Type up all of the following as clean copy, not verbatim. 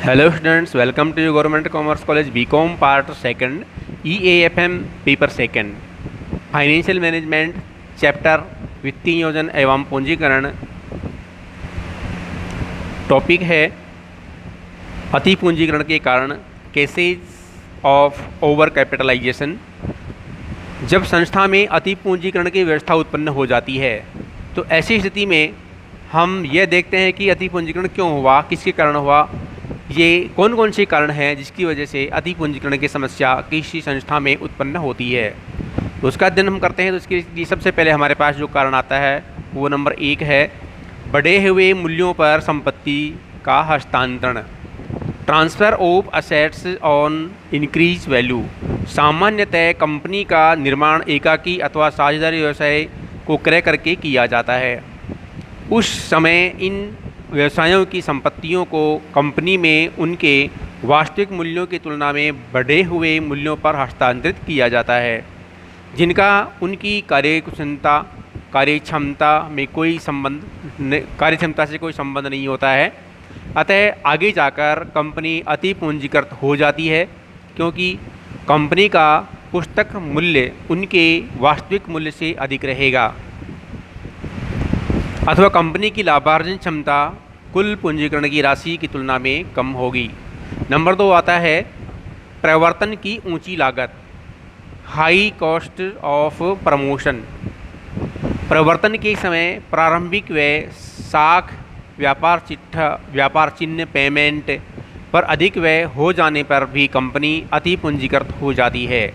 Hello students, welcome to government commerce college B Com part second EAFM paper second financial management chapter वित्तीय नियोजन एवं पूंजीकरण। Topic है अति पूंजीकरण के कारण, केसेज ऑफ ओवर कैपिटलाइजेशन। जब संस्था में अति पूंजीकरण की व्यवस्था उत्पन्न हो जाती है तो ऐसी स्थिति में हम यह देखते हैं कि अति पूंजीकरण क्यों हुआ, किसके कारण हुआ, ये कौन कौन से कारण हैं जिसकी वजह से अति पूंजीकरण की समस्या किसी संस्था में उत्पन्न होती है। तो उसका अध्ययन हम करते हैं। तो इसके लिए सबसे पहले हमारे पास जो कारण आता है वो नंबर 1 है, बढ़े हुए मूल्यों पर संपत्ति का हस्तांतरण। Transfer of assets on increase value. सामान्यतः कंपनी का निर्माण एकाकी अथवा साझेदारी व्यवसाय को क्रय करके किया जाता है। उस समय इन व्यवसायों की संपत्तियों को कंपनी में उनके वास्तविक मूल्यों की तुलना में बढ़े हुए मूल्यों पर हस्तांतरित किया जाता है, जिनका उनकी कार्यक्षमता से कोई संबंध नहीं होता है। अतः आगे जाकर कंपनी अति पूंजीकृत हो जाती है, क्योंकि कंपनी का पुस्तक मूल्य उनके वास्तविक मूल्य से अधिक रहेगा, अथवा कंपनी की लाभार्जन क्षमता कुल पूंजीकरण की राशि की तुलना में कम होगी। नंबर 2 आता है प्रवर्तन की ऊंची लागत, हाई कॉस्ट ऑफ प्रमोशन। प्रवर्तन के समय प्रारंभिक व्यय, साख, व्यापार चिन्ह, पेमेंट पर अधिक व्यय हो जाने पर भी कंपनी अति पूंजीकृत हो जाती है,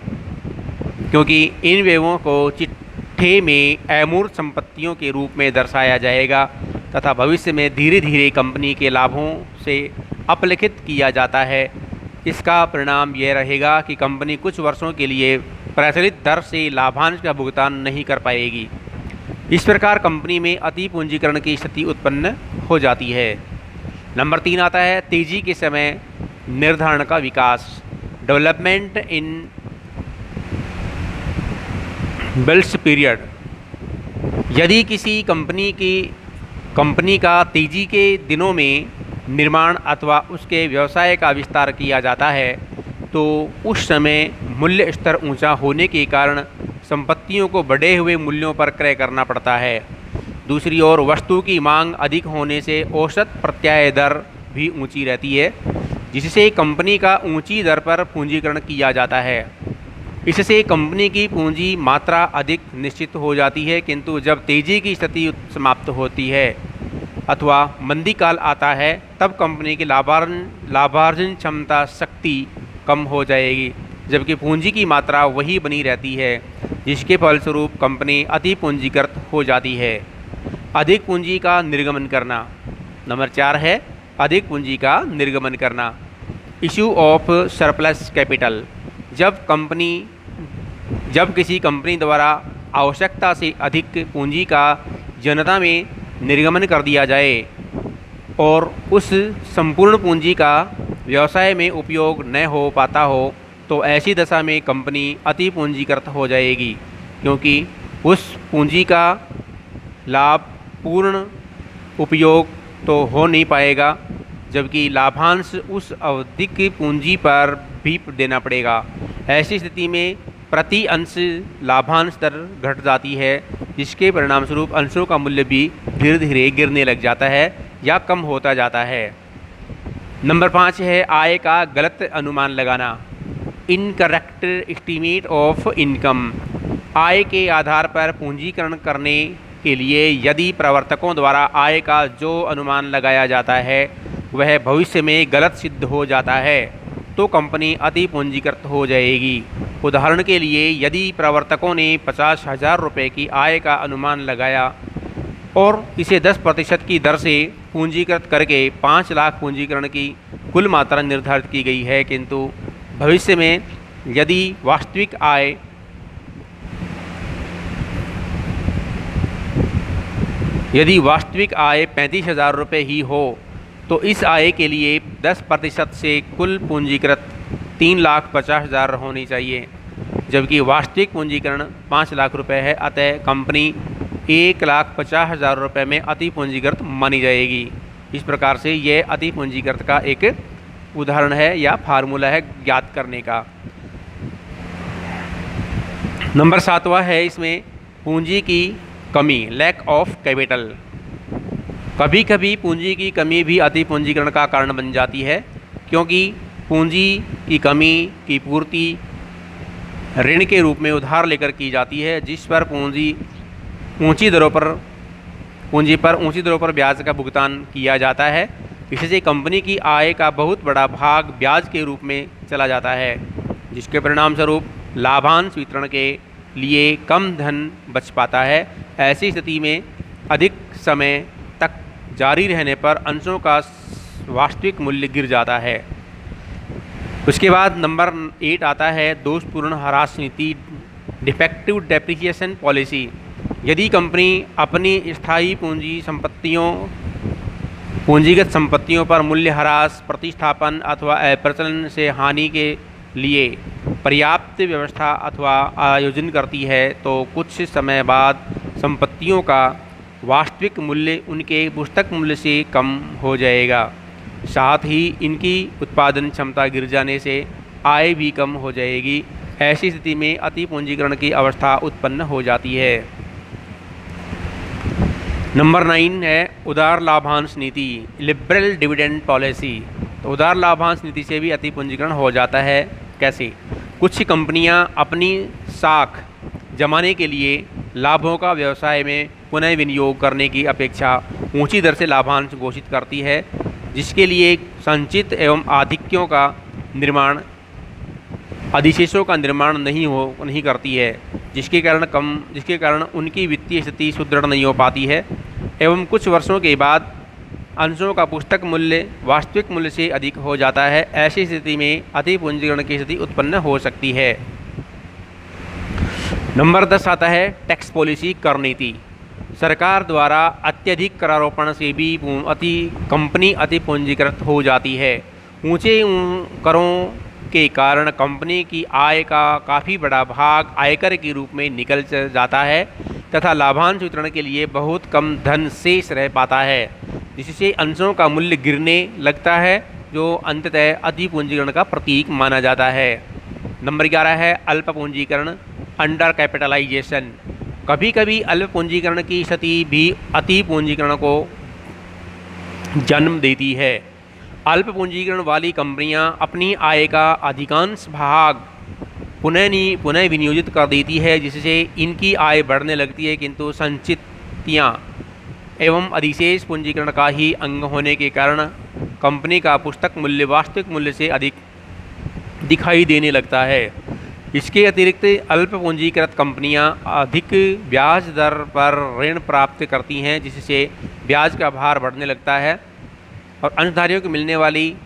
क्योंकि इन व्ययों को चिट्ठे में अमूर्त संपत्तियों के रूप में दर्शाया जाएगा तथा भविष्य में धीरे धीरे कंपनी के लाभों से अपलिखित किया जाता है। इसका परिणाम यह रहेगा कि कंपनी कुछ वर्षों के लिए प्रचलित दर से लाभांश का भुगतान नहीं कर पाएगी। इस प्रकार कंपनी में अति पूंजीकरण की स्थिति उत्पन्न हो जाती है। नंबर 3 आता है तेजी के समय निर्धारण का विकास, डेवलपमेंट इन बिल्स पीरियड। यदि किसी कंपनी का तेजी के दिनों में निर्माण अथवा उसके व्यवसाय का विस्तार किया जाता है तो उस समय मूल्य स्तर ऊंचा होने के कारण संपत्तियों को बढ़े हुए मूल्यों पर क्रय करना पड़ता है। दूसरी ओर वस्तु की मांग अधिक होने से औसत प्रत्याय दर भी ऊंची रहती है, जिससे कंपनी का ऊंची दर पर पूंजीकरण किया जाता है। इससे कंपनी की पूंजी मात्रा अधिक निश्चित हो जाती है, किंतु जब तेजी की स्थिति समाप्त होती है अथवा मंदी काल आता है तब कंपनी की लाभार्जन क्षमता शक्ति कम हो जाएगी, जबकि पूंजी की मात्रा वही बनी रहती है, जिसके फलस्वरूप कंपनी अति पूंजीकृत हो जाती है। अधिक पूंजी का निर्गमन करना। नंबर 4 है अधिक पूंजी का निर्गमन करना, इशू ऑफ सरप्लस कैपिटल। जब किसी कंपनी द्वारा आवश्यकता से अधिक पूंजी का जनता में निर्गमन कर दिया जाए और उस संपूर्ण पूंजी का व्यवसाय में उपयोग न हो पाता हो, तो ऐसी दशा में कंपनी अति पूंजीकृत हो जाएगी, क्योंकि उस पूंजी का लाभ पूर्ण उपयोग तो हो नहीं पाएगा, जबकि लाभांश उस अवधि की पूंजी पर भी देना पड़ेगा। ऐसी स्थिति में प्रति अंश लाभांश दर घट जाती है, जिसके परिणाम स्वरूप अंशों का मूल्य भी धीरे धीरे गिरने लग जाता है या कम होता जाता है। नंबर 5 है आय का गलत अनुमान लगाना, इनकरेक्ट एस्टीमेट ऑफ इनकम। आय के आधार पर पूंजीकरण करने के लिए यदि प्रवर्तकों द्वारा आय का जो अनुमान लगाया जाता है वह भविष्य में गलत सिद्ध हो जाता है तो कंपनी अति पूंजीकृत हो जाएगी। उदाहरण के लिए यदि प्रवर्तकों ने 50,000 रुपये की आय का अनुमान लगाया और इसे 10% की दर से पूंजीकृत करके 5 लाख पूंजीकरण की कुल मात्रा निर्धारित की गई है, किंतु भविष्य में यदि वास्तविक आय 35,000 रुपये ही हो तो इस आय के लिए 10% से कुल पूंजीकृत 3,50,000 होनी चाहिए, जबकि वास्तविक पूंजीकरण 5 लाख रुपये है। अतः कंपनी 1,50,000 रुपये में अति पूंजीकृत मानी जाएगी। इस प्रकार से यह अति पूंजीकृत का एक उदाहरण है या फार्मूला है ज्ञात करने का। नंबर 7वां है इसमें पूंजी की कमी, लैक ऑफ कैपिटल। कभी कभी पूंजी की कमी भी अति पूंजीकरण का कारण बन जाती है, क्योंकि पूंजी की कमी की पूर्ति ऋण के रूप में उधार लेकर की जाती है, जिस पर पूंजी पर ऊंची दरों पर ब्याज का भुगतान किया जाता है। इससे कंपनी की आय का बहुत बड़ा भाग ब्याज के रूप में चला जाता है, जिसके परिणाम स्वरूप लाभांश वितरण के लिए कम धन बच पाता है। ऐसी स्थिति में अधिक समय तक जारी रहने पर अंशों का वास्तविक मूल्य गिर जाता है। उसके बाद नंबर 8 आता है दोषपूर्ण ह्रास नीति, डिफेक्टिव डेप्रिसिएशन पॉलिसी। यदि कंपनी अपनी स्थायी पूंजीगत संपत्तियों पर मूल्यह्रास, प्रतिस्थापन अथवा अप्रचलन से हानि के लिए पर्याप्त व्यवस्था अथवा आयोजन करती है, तो कुछ समय बाद संपत्तियों का वास्तविक मूल्य उनके पुस्तक मूल्य से कम हो जाएगा। साथ ही इनकी उत्पादन क्षमता गिर जाने से आय भी कम हो जाएगी। ऐसी स्थिति में अति पूंजीकरण की अवस्था उत्पन्न हो जाती है। नंबर 9 है उदार लाभांश नीति, लिबरल डिविडेंड पॉलिसी। तो उदार लाभांश नीति से भी अति पूंजीकरण हो जाता है। कैसे? कुछ कंपनियां अपनी साख जमाने के लिए लाभों का व्यवसाय में पुनः विनियोग करने की अपेक्षा ऊंची दर से लाभांश घोषित करती है, जिसके लिए संचित एवं आधिक्यों का निर्माण, अधिशेषों का निर्माण नहीं करती है, जिसके कारण उनकी वित्तीय स्थिति सुदृढ़ नहीं हो पाती है एवं कुछ वर्षों के बाद अंशों का पुस्तक मूल्य वास्तविक मूल्य से अधिक हो जाता है। ऐसी स्थिति में अति पूंजीकरण की स्थिति उत्पन्न हो सकती है। नंबर 10 आता है टैक्स पॉलिसी, कर नीति। सरकार द्वारा अत्यधिक करारोपण से भी कंपनी अति पूंजीकृत हो जाती है। ऊंचे करों के कारण कंपनी की आय का काफ़ी बड़ा भाग आयकर के रूप में निकल जाता है तथा लाभांश वितरण के लिए बहुत कम धन शेष रह पाता है, जिससे अंशों का मूल्य गिरने लगता है, जो अंततः अति पूंजीकरण का प्रतीक माना जाता है। नंबर 11 है अल्प पूंजीकरण, अंडर कैपिटलाइजेशन। कभी कभी अल्प पूंजीकरण की स्थिति भी अति पूंजीकरण को जन्म देती है। अल्प पूंजीकरण वाली कंपनियां अपनी आय का अधिकांश भाग पुनः विनियोजित कर देती है, जिससे इनकी आय बढ़ने लगती है, किंतु संचितियां एवं अधिशेष पूंजीकरण का ही अंग होने के कारण कंपनी का पुस्तक मूल्य वास्तविक मूल्य से अधिक दिखाई देने लगता है। इसके अतिरिक्त अल्प पूंजीकृत कंपनियां अधिक ब्याज दर पर ऋण प्राप्त करती हैं, जिससे ब्याज का भार बढ़ने लगता है और अंशधारियों को मिलने वाली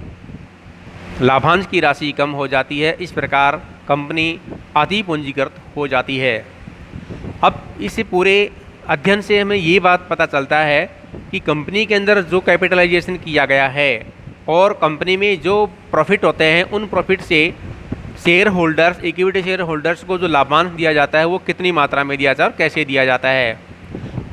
लाभांश की राशि कम हो जाती है। इस प्रकार कंपनी अति पूंजीकृत हो जाती है। अब इस पूरे अध्ययन से हमें ये बात पता चलता है कि कंपनी के अंदर जो कैपिटलाइजेशन किया गया है और कंपनी में जो प्रॉफिट होते हैं, उन प्रॉफिट से share holders, equity share holders को जो लाभांश दिया जाता है वो कितनी मात्रा में दिया जाता है और कैसे दिया जाता है।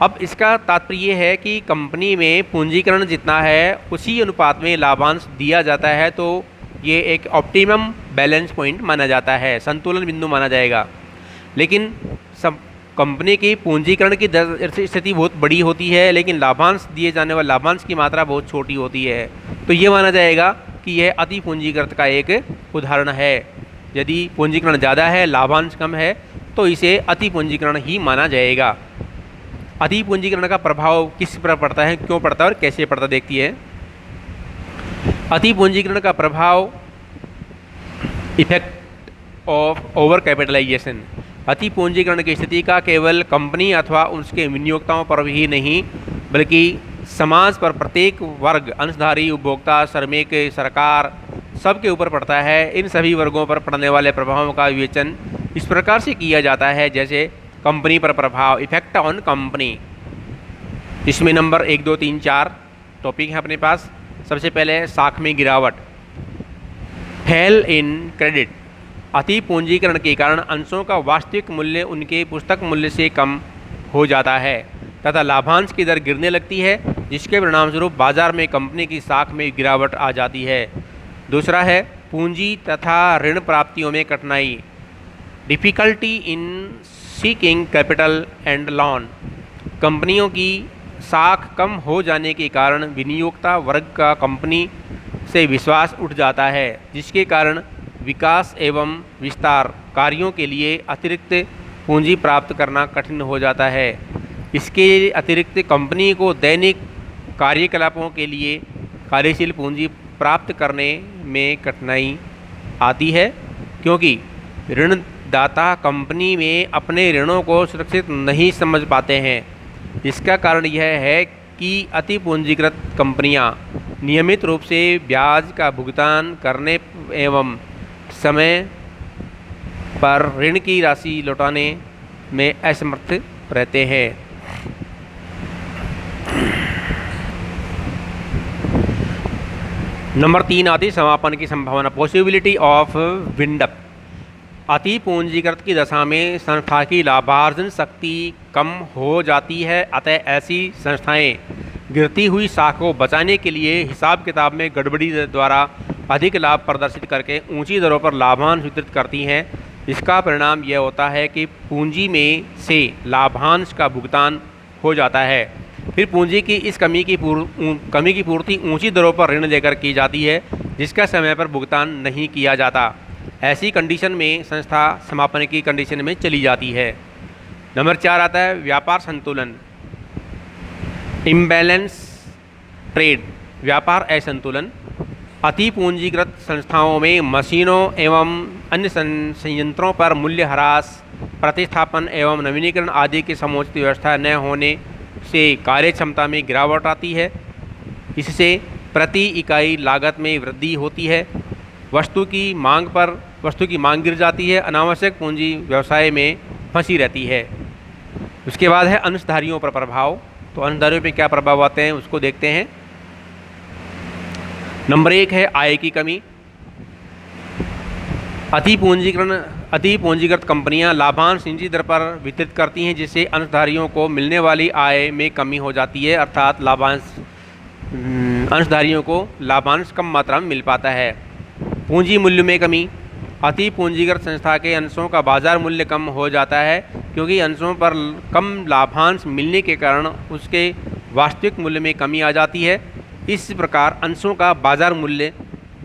अब इसका तात्पर्य है कि कंपनी में पूंजीकरण जितना है उसी अनुपात में लाभांश दिया जाता है, तो ये एक ऑप्टिमम बैलेंस पॉइंट माना जाता है, संतुलन बिंदु माना जाएगा। लेकिन सब कंपनी की पूंजीकरण की स्थिति बहुत बड़ी होती है, लेकिन लाभांश दिए जाने वाले लाभांश की मात्रा बहुत छोटी होती है, तो ये माना जाएगा कि यह अति पूंजीकृत का एक उदाहरण है। यदि पूंजीकरण ज़्यादा है, लाभांश कम है, तो इसे अति पूंजीकरण ही माना जाएगा। अति पूंजीकरण का प्रभाव किस पर पड़ता है, क्यों पड़ता है और कैसे पड़ता देखती है। अति पूंजीकरण का प्रभाव, इफेक्ट ऑफ ओवर कैपिटलाइजेशन। अति पूंजीकरण की स्थिति का केवल कंपनी अथवा उसके विनियोक्ताओं पर ही नहीं, बल्कि समाज पर प्रत्येक वर्ग, अंशधारी, उपभोक्ता, श्रमिक, सरकार, सबके ऊपर पड़ता है। इन सभी वर्गों पर पड़ने वाले प्रभावों का विवेचन इस प्रकार से किया जाता है, जैसे कंपनी पर प्रभाव, इफेक्ट ऑन कंपनी। इसमें नंबर 1, 2, 3, 4 टॉपिक हैं अपने पास। सबसे पहले साख में गिरावट, फेल इन क्रेडिट। अति पूंजीकरण के कारण अंशों का वास्तविक मूल्य उनके पुस्तक मूल्य से कम हो जाता है तथा लाभांश की दर गिरने लगती है, जिसके परिणामस्वरूप बाजार में कंपनी की साख में गिरावट आ जाती है। दूसरा है पूंजी तथा ऋण प्राप्तियों में कठिनाई, difficulty in seeking capital and loan. कंपनियों की साख कम हो जाने के कारण विनियोक्ता वर्ग का कंपनी से विश्वास उठ जाता है, जिसके कारण विकास एवं विस्तार कार्यों के लिए अतिरिक्त पूंजी प्राप्त करना कठिन हो जाता है। इसके अतिरिक्त कंपनी को दैनिक कार्यकलापों के लिए कार्यशील पूंजी प्राप्त करने में कठिनाई आती है, क्योंकि ऋणदाता कंपनी में अपने ऋणों को सुरक्षित नहीं समझ पाते हैं। इसका कारण यह है कि अति पूंजीकृत कंपनियां नियमित रूप से ब्याज का भुगतान करने एवं समय पर ऋण की राशि लौटाने में असमर्थ रहते हैं। नंबर 3 आती समापन की संभावना, पॉसिबिलिटी ऑफ विंड अप। अति पूंजीकृत की दशा में संस्था की लाभार्जन शक्ति कम हो जाती है, अतः ऐसी संस्थाएं गिरती हुई साख को बचाने के लिए हिसाब किताब में गड़बड़ी द्वारा अधिक लाभ प्रदर्शित करके ऊंची दरों पर लाभांश वितरित करती हैं। इसका परिणाम यह होता है कि पूंजी में से लाभांश का भुगतान हो जाता है, फिर पूंजी की इस कमी की पूर्ति ऊंची दरों पर ऋण लेकर की जाती है, जिसका समय पर भुगतान नहीं किया जाता। ऐसी कंडीशन में संस्था समापन की कंडीशन में चली जाती है। नंबर 4 आता है व्यापार संतुलन, इम्बैलेंस ट्रेड, व्यापार असंतुलन। अति पूंजीकृत संस्थाओं में मशीनों एवं अन्य संयंत्रों पर मूल्यह्रास, प्रतिस्थापन एवं नवीनीकरण आदि की समुचित व्यवस्था न होने से कार्य क्षमता में गिरावट आती है। इससे प्रति इकाई लागत में वृद्धि होती है, वस्तु की मांग गिर जाती है, अनावश्यक पूंजी व्यवसाय में फंसी रहती है। उसके बाद है अंशधारियों पर प्रभाव। तो अंशधारियों पर क्या प्रभाव आते हैं उसको देखते हैं। नंबर 1 है आय की कमी। अति पूंजीकृत कंपनियां लाभांश निजी दर पर वितरित करती हैं, जिससे अंशधारियों को मिलने वाली आय में कमी हो जाती है, अर्थात अंशधारियों को लाभांश कम मात्रा में मिल पाता है। पूंजी मूल्य में कमी। अति पूंजीकृत संस्था के अंशों का बाजार मूल्य कम हो जाता है, क्योंकि अंशों पर कम लाभांश मिलने के कारण उसके वास्तविक मूल्य में कमी आ जाती है। इस प्रकार अंशों का बाजार मूल्य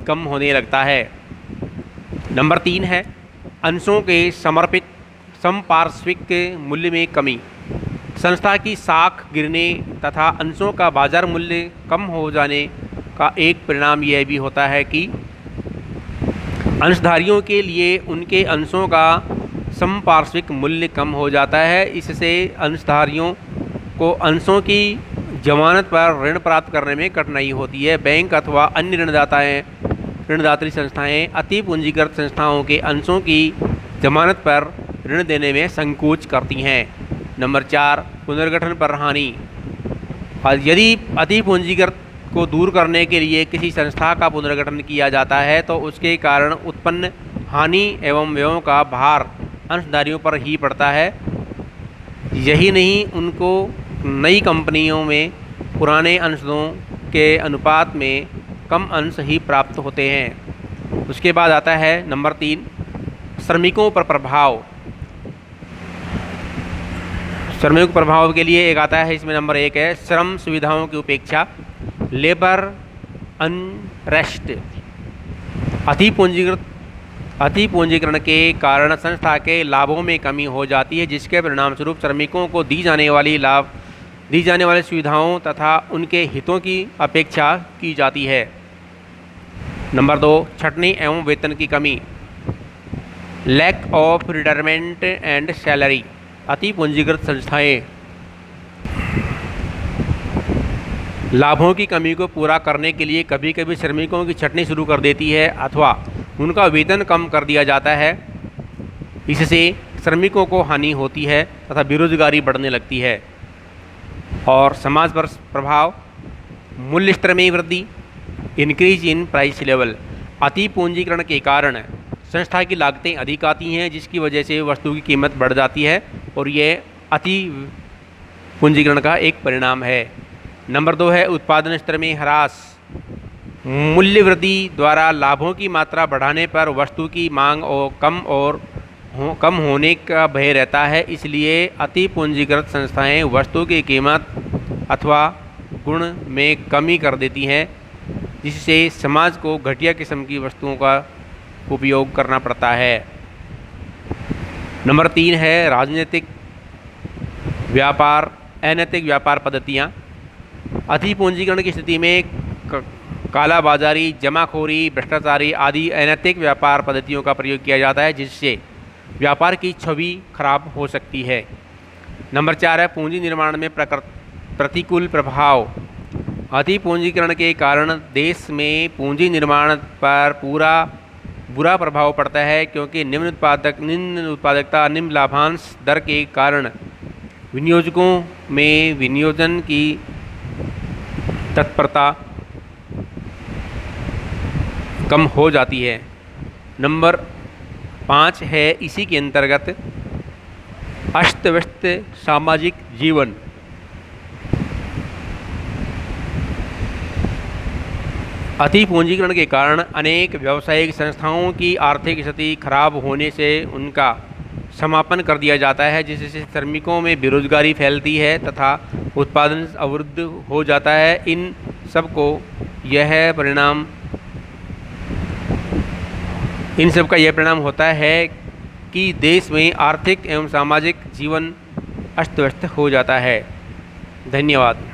कम होने लगता है। नंबर 3 है अंशों के संपार्श्विक मूल्य में कमी। संस्था की साख गिरने तथा अंशों का बाजार मूल्य कम हो जाने का एक परिणाम यह भी होता है कि अंशधारियों के लिए उनके अंशों का संपार्श्विक मूल्य कम हो जाता है। इससे अंशधारियों को अंशों की जमानत पर ऋण प्राप्त करने में कठिनाई होती है। बैंक अथवा अन्य ऋणदात्री संस्थाएं अति पूंजीकृत संस्थाओं के अंशों की जमानत पर ऋण देने में संकोच करती हैं। नंबर 4 पुनर्गठन पर हानि। यदि अति पूंजीकृत को दूर करने के लिए किसी संस्था का पुनर्गठन किया जाता है तो उसके कारण उत्पन्न हानि एवं व्ययों का भार अंशधारियों पर ही पड़ता है। यही नहीं, उनको नई कंपनियों में पुराने अंशों के अनुपात में कम अंश ही प्राप्त होते हैं। उसके बाद आता है नंबर 3 श्रमिकों पर प्रभाव। श्रमिक प्रभाव के लिए एक आता है, इसमें नंबर 1 है श्रम सुविधाओं की उपेक्षा, लेबर अनरेस्ट। अति पूंजीकरण के कारण संस्था के लाभों में कमी हो जाती है, जिसके परिणाम स्वरूप श्रमिकों को दी जाने वाली सुविधाओं तथा उनके हितों की अपेक्षा की जाती है। नंबर 2 छंटनी एवं वेतन की कमी, lack of retirement and salary. अति पूंजीकृत संस्थाएं लाभों की कमी को पूरा करने के लिए कभी कभी श्रमिकों की छंटनी शुरू कर देती है अथवा उनका वेतन कम कर दिया जाता है। इससे श्रमिकों को हानि होती है तथा बेरोजगारी बढ़ने लगती है। और समाज पर प्रभाव, मूल्य स्तर में वृद्धि, इंक्रीज इन प्राइस लेवल। अति पूंजीकरण के कारण संस्था की लागतें अधिक आती हैं, जिसकी वजह से वस्तु की कीमत बढ़ जाती है और यह अति पूंजीकरण का एक परिणाम है। नंबर 2 है उत्पादन स्तर में ह्रास। मूल्य वृद्धि द्वारा लाभों की मात्रा बढ़ाने पर वस्तु की मांग और कम होने का भय रहता है। इसलिए अति पूंजीकृत संस्थाएं वस्तु की कीमत अथवा गुण में कमी कर देती हैं, जिससे समाज को घटिया किस्म की वस्तुओं का उपयोग करना पड़ता है। नंबर 3 है राजनीतिक व्यापार, अनैतिक व्यापार पद्धतियाँ। अति पूंजीकरण की स्थिति में कालाबाजारी, जमाखोरी, भ्रष्टाचारी आदि अनैतिक व्यापार पद्धतियों का प्रयोग किया जाता है, जिससे व्यापार की छवि खराब हो सकती है। नंबर 4 है पूंजी निर्माण में प्रतिकूल प्रभाव। अति पूंजीकरण के कारण देश में पूंजी निर्माण पर बुरा प्रभाव पड़ता है, क्योंकि निम्न उत्पादकता, निम्न लाभांश दर के कारण विनियोजकों में विनियोजन की तत्परता कम हो जाती है। नंबर 5 है इसी के अंतर्गत अस्त व्यस्त सामाजिक जीवन। अति पूंजीकरण के कारण अनेक व्यावसायिक संस्थाओं की आर्थिक स्थिति खराब होने से उनका समापन कर दिया जाता है, जिससे श्रमिकों में बेरोजगारी फैलती है तथा उत्पादन अवरुद्ध हो जाता है। इन सब का यह परिणाम होता है कि देश में आर्थिक एवं सामाजिक जीवन अस्त व्यस्त हो जाता है। धन्यवाद।